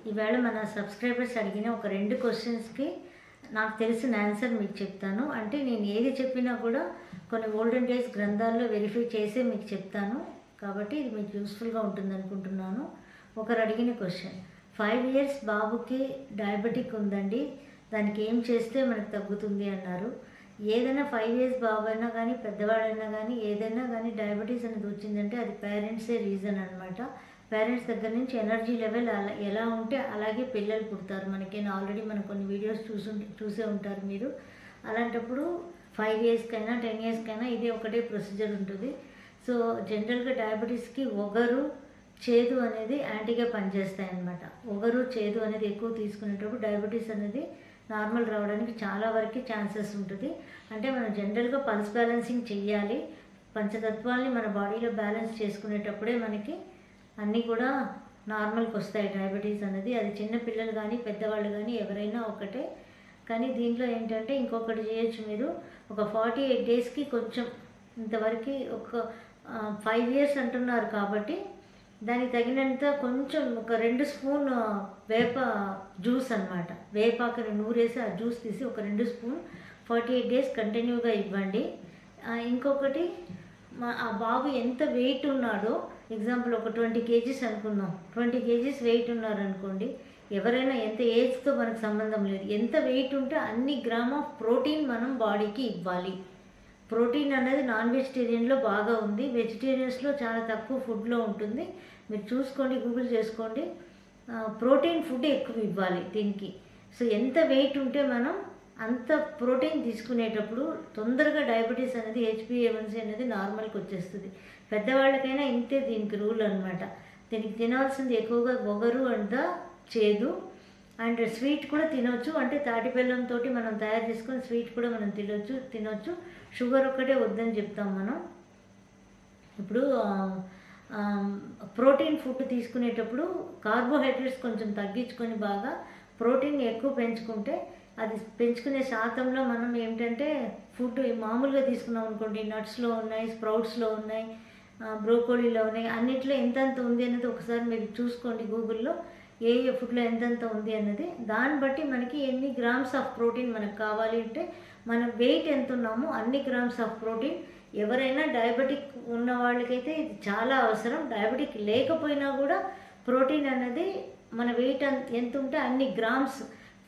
ఈవేళ మన సబ్స్క్రైబర్స్ అడిగిన ఒక 2 క్వశ్చన్స్కి నాకు తెలిసిన ఆన్సర్ మీకు చెప్తాను. అంటే నేను ఏది చెప్పినా కూడా కొన్ని ఓల్డెన్ డేస్ గ్రంథాల్లో వెరిఫై చేసే మీకు చెప్తాను. కాబట్టి ఇది మీకు యూస్ఫుల్గా ఉంటుంది అనుకుంటున్నాను. ఒకరు అడిగిన క్వశ్చన్, 5 years బాబుకి డయాబెటిక్ ఉందండి, దానికి ఏం చేస్తే మనకు తగ్గుతుంది అన్నారు. ఏదైనా 5 years బాబు అయినా కానీ పెద్దవాడైనా కానీ ఏదైనా కానీ డయాబెటీస్ అనేది వచ్చిందంటే అది పేరెంట్సే రీజన్ అనమాట. పేరెంట్స్ దగ్గర నుంచి ఎనర్జీ లెవెల్ ఎలా ఉంటే అలాగే పిల్లలు పుడతారు. మనకైనా ఆల్రెడీ మనం కొన్ని వీడియోస్ చూసే ఉంటారు మీరు. అలాంటప్పుడు 5 yearsకైనా 10 yearsకైనా ఇదే ఒకటే ప్రొసీజర్ ఉంటుంది. సో జనరల్గా డయాబెటీస్కి ఒగరు చేదు అనేది యాంటీగా పనిచేస్తాయి అన్నమాట. ఒగరు చేదు అనేది ఎక్కువ తీసుకునేటప్పుడు డయాబెటీస్ అనేది నార్మల్ రావడానికి చాలా వరకు ఛాన్సెస్ ఉంటుంది. అంటే మనం జనరల్గా పల్స్ బ్యాలెన్సింగ్ చెయ్యాలి. పంచతత్వాల్ని మన బాడీలో బ్యాలెన్స్ చేసుకునేటప్పుడే మనకి అన్నీ కూడా నార్మల్కి వస్తాయి. డయాబెటీస్ అనేది అది చిన్నపిల్లలు కానీ పెద్దవాళ్ళు కానీ ఎవరైనా ఒకటే. కానీ దీంట్లో ఏంటంటే ఇంకొకటి చేయొచ్చు మీరు. ఒక 48 daysకి కొంచెం ఇంతవరకు ఒక 5 years అంటున్నారు కాబట్టి దానికి తగినంత కొంచెం ఒక 2 స్పూన్ వేప జ్యూస్ అనమాట. వేపాకుని నూరేసి ఆ జ్యూస్ తీసి ఒక 2 స్పూన్ 48 days కంటిన్యూగా ఇవ్వండి. ఇంకొకటి ఆ బాబు ఎంత వెయిట్ ఉన్నాడో, ఎగ్జాంపుల్ ఒక 20 kgs అనుకుందాం. 20 kgs వెయిట్ ఉన్నారనుకోండి, ఎవరైనా ఎంత ఏజ్తో మనకు సంబంధం లేదు, ఎంత వెయిట్ ఉంటే అన్ని గ్రామ్ ఆఫ్ ప్రోటీన్ మనం బాడీకి ఇవ్వాలి. ప్రోటీన్ అనేది నాన్ వెజిటేరియన్లో బాగా ఉంది, వెజిటేరియన్స్లో చాలా తక్కువ ఫుడ్లో ఉంటుంది. మీరు చూసుకోండి, గూగుల్ చేసుకోండి. ప్రోటీన్ ఫుడ్ ఎక్కువ ఇవ్వాలి దీనికి. సో ఎంత వెయిట్ ఉంటే మనం అంత ప్రోటీన్ తీసుకునేటప్పుడు తొందరగా డయాబెటీస్ అనేది HbA1c అనేది నార్మల్కి వచ్చేస్తుంది. పెద్దవాళ్ళకైనా ఇంతే దీనికి రూల్ అనమాట. దీనికి తినాల్సింది ఎక్కువగా ఒగరు అండ్ చేదు అండ్ స్వీట్ కూడా తినొచ్చు. అంటే తాటి బెల్లంతో మనం తయారు చేసుకొని స్వీట్ కూడా మనం తినొచ్చు. షుగర్ ఒక్కటే వద్దని చెప్తాం మనం. ఇప్పుడు ప్రోటీన్ ఫుడ్ తీసుకునేటప్పుడు కార్బోహైడ్రేట్స్ కొంచెం తగ్గించుకొని బాగా ప్రోటీన్ ఎక్కువ పెంచుకుంటే అది పెంచుకునే శాతంలో మనం ఏంటంటే ఫుడ్ మామూలుగా తీసుకున్నాం అనుకోండి, నట్స్లో ఉన్నాయి, స్ప్రౌట్స్లో ఉన్నాయి, బ్రోకోలీలో ఉన్నాయి, అన్నిట్లో ఎంతెంత ఉంది అనేది ఒకసారి మీరు చూసుకోండి గూగుల్లో. ఏ ఫుడ్లో ఎంతెంత ఉంది అన్నది దాన్ని బట్టి మనకి ఎన్ని గ్రామ్స్ ఆఫ్ ప్రోటీన్ మనకు కావాలి అంటే మన వెయిట్ ఎంత ఉన్నామో అన్ని గ్రామ్స్ ఆఫ్ ప్రోటీన్. ఎవరైనా డయాబెటిక్ ఉన్న వాళ్ళకైతే ఇది చాలా అవసరం. డయాబెటిక్ లేకపోయినా కూడా ప్రోటీన్ అనేది మన వెయిట్ ఎంత ఉంటే అన్ని grams.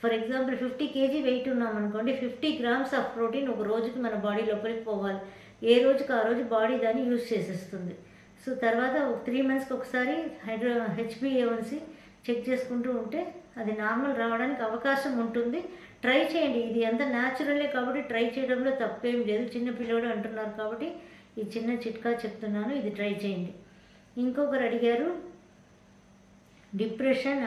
For example 50 kg weight ఉన్నామనుకోండి, 50 grams ఆఫ్ ప్రోటీన్ ఒక రోజుకి మన బాడీ లోపలికి పోవాలి. ఏ రోజుకి ఆ రోజు బాడీ దాన్ని యూజ్ చేసేస్తుంది. సో తర్వాత 3 monthsకి ఒకసారి HbA1c చెక్ చేసుకుంటూ ఉంటే అది నార్మల్ రావడానికి అవకాశం ఉంటుంది. ట్రై చేయండి. ఇది అంత న్యాచురలే కాబట్టి ట్రై చేయడంలో తప్పేం లేదు. చిన్న పిల్లడు అంటున్నారు కాబట్టి ఈ చిన్న చిట్కా చెప్తున్నాను, ఇది ట్రై చేయండి. ఇంకొకరు అడిగారు డిప్రెషన్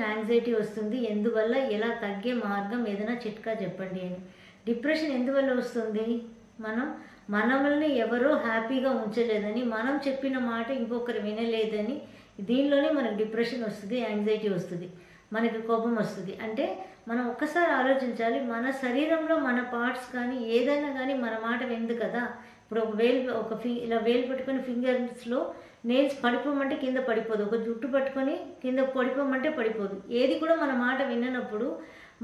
యాంగ్జైటీ వస్తుంది, ఎందువల్ల, ఎలా తగ్గే మార్గం ఏదైనా చిట్కా చెప్పండి అని. డిప్రెషన్ ఎందువల్ల వస్తుంది? మనల్ని ఎవరో హ్యాపీగా ఉంచలేదని, మనం చెప్పిన మాట ఇంకొకరు వినలేదని, దీనిలోనే మనకు డిప్రెషన్ వస్తుంది, యాంగ్జైటీ వస్తుంది, మనకి కోపం వస్తుంది. అంటే మనం ఒక్కసారి ఆలోచించాలి, మన శరీరంలో మన పార్ట్స్ కానీ ఏదైనా కానీ మన మాట విందు కదా. ఇప్పుడు ఇలా వేలు పట్టుకొని ఫింగర్స్లో నెయిల్స్ పడిపోమంటే కింద పడిపోదు, ఒక జుట్టు పట్టుకొని కింద పడిపోమంటే పడిపోదు. ఏది కూడా మన మాట విననప్పుడు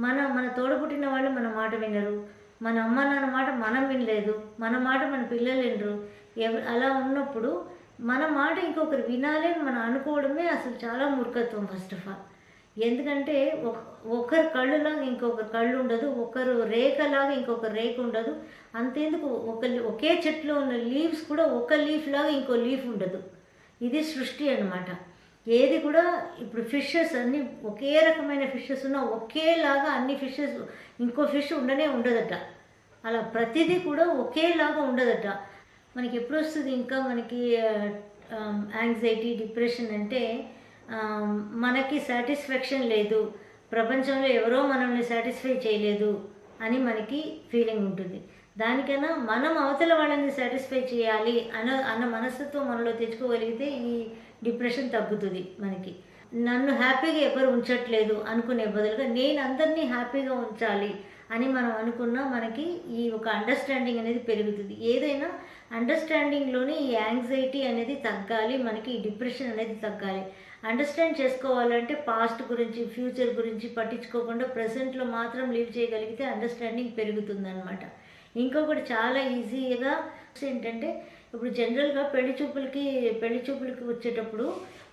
మన తోడపుట్టిన వాళ్ళు మన మాట వినరు, మన అమ్మ నాన్న మాట మనం వినలేదు, మన మాట మన పిల్లలు వినరు. అలా ఉన్నప్పుడు మన మాట ఇంకొకరు వినాలి అని మనం అనుకోవడమే అసలు చాలా మూర్ఖత్వం ఫస్ట్ ఆఫ్ ఆల్. ఎందుకంటే ఒకరి కళ్ళులాగా ఇంకొకరు కళ్ళు ఉండదు, ఒకరు రేఖలాగా ఇంకొకరు రేఖ ఉండదు. అంతేందుకు ఒకే చెట్లో ఉన్న లీవ్స్ కూడా ఒక లీఫ్ లాగా ఇంకో లీఫ్ ఉండదు. ఇది సృష్టి అన్నమాట. ఏది కూడా ఇప్పుడు ఫిషెస్ అన్నీ ఒకే రకమైన ఫిషెస్ ఉన్నా ఒకేలాగా అన్ని ఫిషెస్ ఇంకో ఫిష్ ఉండదట. అలా ప్రతిదీ కూడా ఒకేలాగా ఉండదట. మనకి ఎప్పుడు వస్తుంది ఇంకా మనకి యాంగ్జైటీ, డిప్రెషన్ అంటే మనకి సాటిస్ఫాక్షన్ లేదు, ప్రపంచంలో ఎవరో మనల్ని సాటిస్ఫై చేయలేదు అని మనకి ఫీలింగ్ ఉంటుంది. దానికన్నా మనం అవతల వాళ్ళని సాటిస్ఫై చేయాలి అన్న మనస్తత్వం మనలో తెచ్చుకోగలిగితే ఈ డిప్రెషన్ తగ్గుతుంది మనకి. నన్ను హ్యాపీగా ఎవరు ఉంచట్లేదు అనుకునే బదులుగా నేను అందరినీ హ్యాపీగా ఉంచాలి అని మనం అనుకున్నా మనకి ఈ ఒక అండర్స్టాండింగ్ అనేది పెరుగుతుంది. ఏదైనా అండర్స్టాండింగ్లోనే ఈ యాంగ్జైటీ అనేది తగ్గాలి, మనకి ఈ డిప్రెషన్ అనేది తగ్గాలి. అండర్స్టాండ్ చేసుకోవాలంటే పాస్ట్ గురించి, ఫ్యూచర్ గురించి పట్టించుకోకుండా ప్రెసెంట్లో మాత్రం లివ్ చేయగలిగితే అండర్స్టాండింగ్ పెరుగుతుందన్నమాట. ఇంకొకటి చాలా ఈజీగా ఏంటంటే, ఇప్పుడు జనరల్గా పెళ్లి చూపులకి వచ్చేటప్పుడు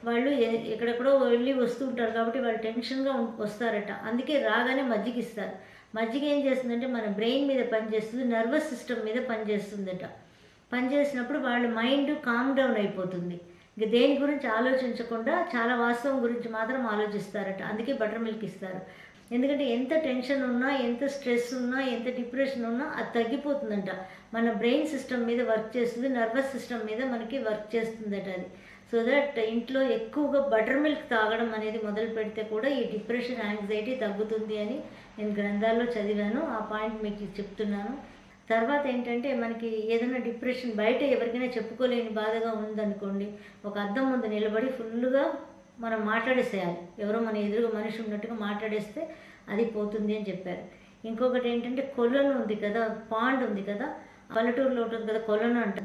వాళ్ళు ఎక్కడెక్కడో వెళ్ళి వస్తూ ఉంటారు కాబట్టి వాళ్ళు టెన్షన్గా వస్తారట. అందుకే రాగానే మజ్జిగ ఇస్తారు. మజ్జిగ ఏం చేస్తుందంటే మన బ్రెయిన్ మీద పనిచేస్తుంది, నర్వస్ సిస్టమ్ మీద పనిచేస్తుందట. పనిచేసినప్పుడు వాళ్ళ మైండ్ కామ్ డౌన్ అయిపోతుంది. ఇంక దేని గురించి ఆలోచించకుండా చాలా వాస్తవం గురించి మాత్రం ఆలోచిస్తారట. అందుకే బటర్ మిల్క్ ఇస్తారు. ఎందుకంటే ఎంత టెన్షన్ ఉన్నా, ఎంత స్ట్రెస్ ఉన్నా, ఎంత డిప్రెషన్ ఉన్నా అది తగ్గిపోతుందంట. మన బ్రెయిన్ సిస్టమ్ మీద వర్క్ చేస్తుంది, నర్వస్ సిస్టమ్ మీద మనకి వర్క్ చేస్తుందట అది. సో దట్ ఇంట్లో ఎక్కువగా బటర్ మిల్క్ తాగడం అనేది మొదలు పెడితే కూడా ఈ డిప్రెషన్, యాంగ్జైటీ తగ్గుతుంది అని నేను గ్రంథాల్లో చదివాను. ఆ పాయింట్ మీకు చెప్తున్నాను. తర్వాత ఏంటంటే, మనకి ఏదైనా డిప్రెషన్ బయట ఎవరికైనా చెప్పుకోలేని బాధగా ఉందనుకోండి, ఒక అద్దం ముందు నిలబడి ఫుల్గా మనం మాట్లాడేసేయాలి. ఎవరో మన ఎదురుగా మనిషి ఉన్నట్టుగా మాట్లాడేస్తే అది పోతుంది అని చెప్పారు. ఇంకొకటి ఏంటంటే, కొలను ఉంది కదా, పాండ్ ఉంది కదా, పల్లెటూరులో ఉంటుంది కదా కొలను అంట,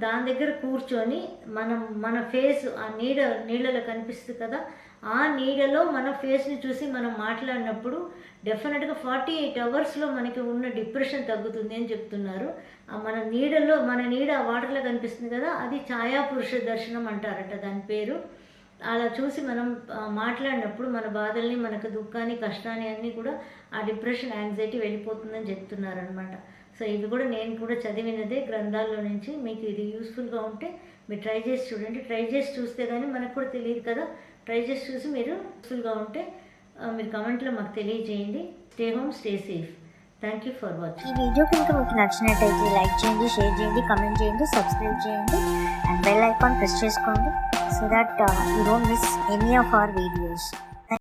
దాని దగ్గర కూర్చొని మన ఫేస్ ఆ నీళ్ళలో కనిపిస్తుంది కదా, ఆ నీడలో మన ఫేస్ని చూసి మనం మాట్లాడినప్పుడు డెఫినెట్గా 48 అవర్స్లో మనకి ఉన్న డిప్రెషన్ తగ్గుతుంది అని చెప్తున్నారు. మన నీడ ఆ వాటర్లో కనిపిస్తుంది కదా, అది ఛాయాపురుష దర్శనం అంటారట దాని పేరు. అలా చూసి మనం మాట్లాడినప్పుడు మన బాధల్ని, మనకు దుఃఖాన్ని, కష్టాన్ని అన్నీ కూడా ఆ డిప్రెషన్, యాంగ్జైటీ వెళ్ళిపోతుందని చెప్తున్నారనమాట. సో ఇవి కూడా నేను కూడా చదివినదే గ్రంథాల్లో నుంచి. మీకు ఇది యూస్ఫుల్గా ఉంటే మీరు ట్రై చేసి చూడండి. ట్రై చేసి చూస్తే కానీ మనకు కూడా తెలియదు కదా. ట్రై చేసి చూసి మీరు యూస్ఫుల్గా ఉంటే మీరు కమెంట్లో మాకు తెలియజేయండి. Stay home, stay safe. Thank you for watching. ఈ వీడియో కనుక మీకు నచ్చినట్టయితే లైక్ చేయండి, షేర్ చేయండి, కమెంట్ చేయండి, సబ్స్క్రైబ్ చేయండి అండ్ బెల్ ఐకాన్ ప్రెస్ చేసుకోండి so that you don't miss any of our videos.